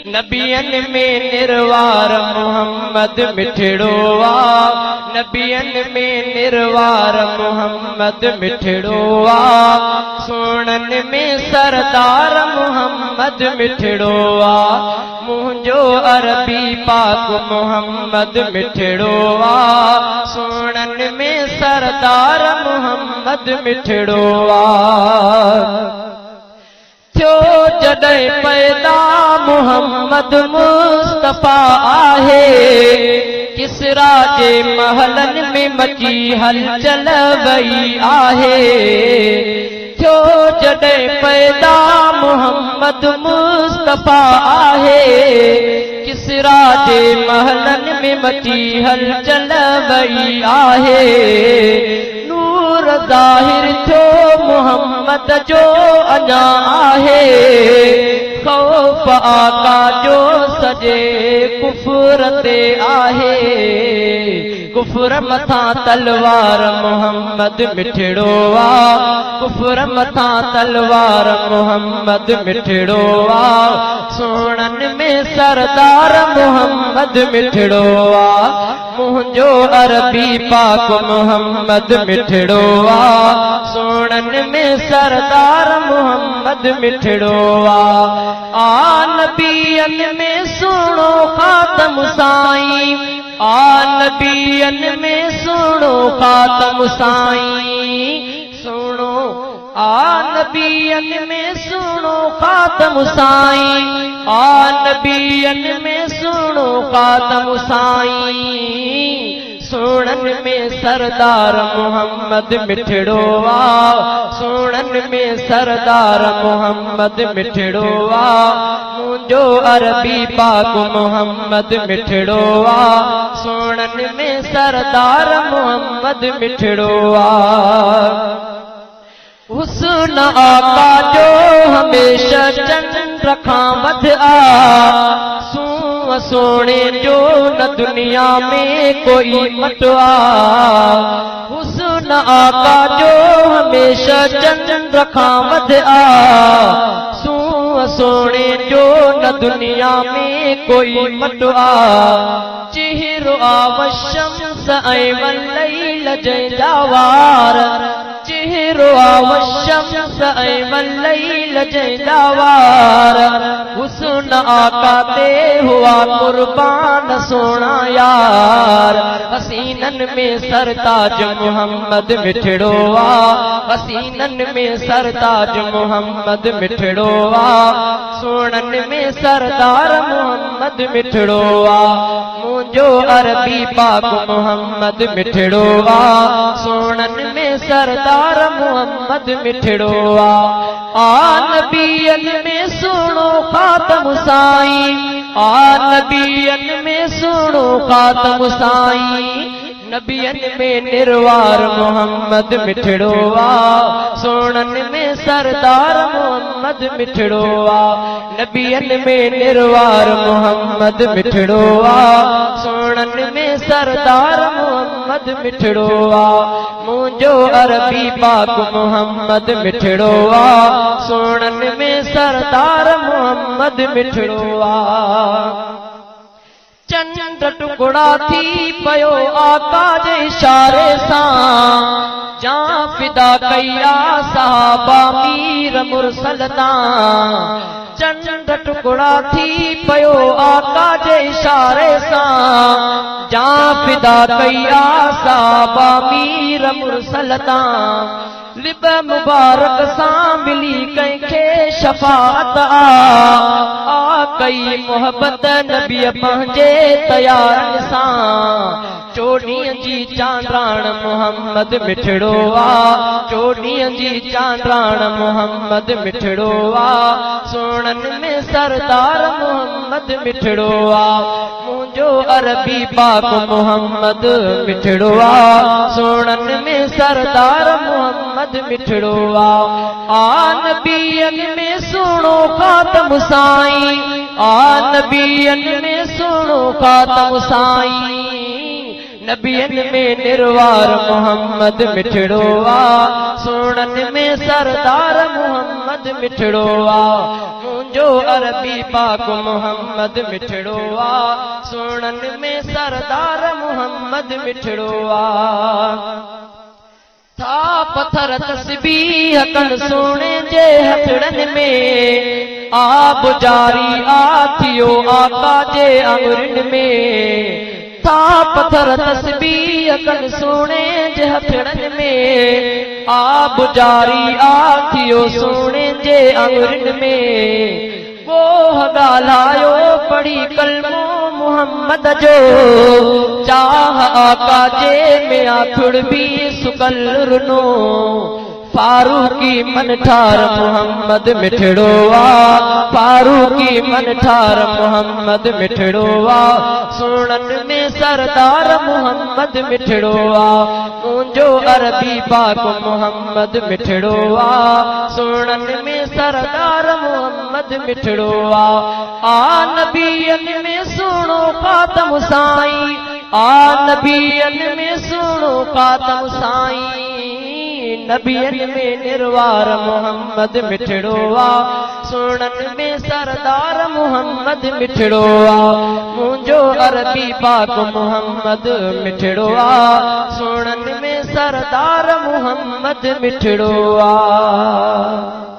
नबियन में निर्वार मोहम्मद मिठड़ो आ, नबियन में निर्वार मोहम्मद मिठड़ो आ, सोनन में सरदार मोहम्मद मिठड़ो आ, मुंहिंजो अरबी पाक मोहम्मद मिठड़ो आ, सोनन में सरदार मोहम्मद मिठड़ो आ। थियो जॾहिं पैदा मोहम्मद मुस्तफ़ा आहे, किसरा जे महलन में मची हलचल वई आहे। थियो जॾहिं पैदा मोहम्मद मुस्तफ़ा आहे, किसरा जे महलन में मची हलचल वई आहे। नूर ज़ाहिर थियो मोहम्मद जो अञा आहे, खौफ आका जो सजे कुफर ते आहे। कुफर मथा तलवार मोहम्मद मिठड़ो आ, कुफर मथा तलवार मोहम्मद मिठड़ो आ, सोनन में सरदार मोहम्मद मिठड़ो आ, मुंहिंजो अरबी पाक मोहम्मद मिठड़ो आ, सोनन में सरदार मोहम्मद मिठड़ो आ। नबियन में सुनो खातम साईं, नबियन में सुनो खातम साईं, सुनो नबियन में सुनो खातम साईं, नबियन में सुनो खातम साईं, सोनन में सरदार मोहम्मद मिठड़ो आ, सोनन में सरदार मोहम्मद मिठड़ो आ, मुंहिंजो अरबी पाक मोहम्मद मिठड़ो आ, सोनन में सरदार मोहम्मद मिठड़ो आ। हुस्न आका जो हमेशा चंद्र खां वध आ, सोने जो न दुनिया में कोई मटवा। हुस्न आका जो हमेशा चंद्र खां वध आ, सोने जो न दुनिया में कोई मटवा। चेहरो आवशम्स ऐं वल्लैल जैदावार, चेहरो आवशम्स ऐं वल्लैल जैदावार, हुस्न आका ते हुआ कुर्बान सोना यार। हसीनन में सरताज मोहम्मद मिठड़ो आ, हसीनन में सरताज मोहम्मद मिठड़ो आ, सोनन में सरदार मोहम्मद मिठड़ो आ, मुंहिंजो अरबी पाक मोहम्मद मिठड़ो आ, सोनन में सरदार मोहम्मद मिठड़ो आ। नबियन में सुनो खातम साईं, नबियन में सुनो खातम साईं, नबियन में निर्वार मोहम्मद मिठड़ो आ, सोनन में सरदार मोहम्मद मिठड़ो आ। नबियन में निर्वार मोहम्मद मिठड़ो आ, सोनन में सरदार मोहम्मद मिठड़ो आ, मुंहिंजो अरबी पाक मोहम्मद मिठड़ो आ, सोनन में सरदार मोहम्मद मिठड़ो आ। चंद्र टुकड़ा थी पयो आका जे इशारे सां, जा फिदा कया साहबा मीर मुरसल तां। चंद्र टुकड़ा थी पयो आका जे इशारे सां, जा फिदा कया साहबा मीर मुरसल तां। लिब मुबारक सां मिली कंहिंखे शफाअत आ, कई मोहब्बत नबी पंहिंजे तयारनि सां। चोॾीअ जी चांदराण मोहम्मद मिठड़ो आ, चोॾीअ जी चांदराण मोहम्मद मिठड़ो आ, सोनन में सरदार मोहम्मद मिठड़ो आ, मुंहिंजो अरबी पाक मोहम्मद मिठड़ो आ, सोनन में सरदार मोहम्मद मिठड़ो आ। नबियन में सुनो खातम साईं, नबियन में सुनो खातम साईं, नबियन में निर्वार मोहम्मद मिठड़ो आ, सोनन में सरदार मोहम्मद मिठड़ो आ। मुंहिंजो अरबी पाक मोहम्मद मिठड़ो आ सुणन में सरदार मोहम्मद मिठड़ो आ था पत्थर तस्बीह कन सोने जे हथड़न में आब जारी आथियो आका जे अंगुरन में था पत्थर तस्बीह कन सोने जे हथड़न में आब जारी आथियो सोने जे अंगुरन में वो ॻाल्हायो पढ़ी कलमो मोहम्मद जो चाह आका जे में आथुड़ भी सुकल रुनो फारूकी मन ठार मोहम्मद मिठड़ो आ फारूकी मन ठार मोहम्मद मिठड़ो आ सुणन में सरदार मोहम्मद मिठड़ो आ मुंहिंजो अरबी पाक मोहम्मद मिठड़ो आ सुणन में सरदार मोहम्मद मिठड़ो आ नबीयन में सुणो खातम साईं आ नबीयन में सुणो खातम साईं नबियन में निर्वार मोहम्मद मिठड़ो आ सुणन में सरदार मोहम्मद मिठड़ो आ मुंहिंजो अरबी पाक मोहम्मद मिठड़ो आ सुणन में सरदार मोहम्मद मिठड़ो आ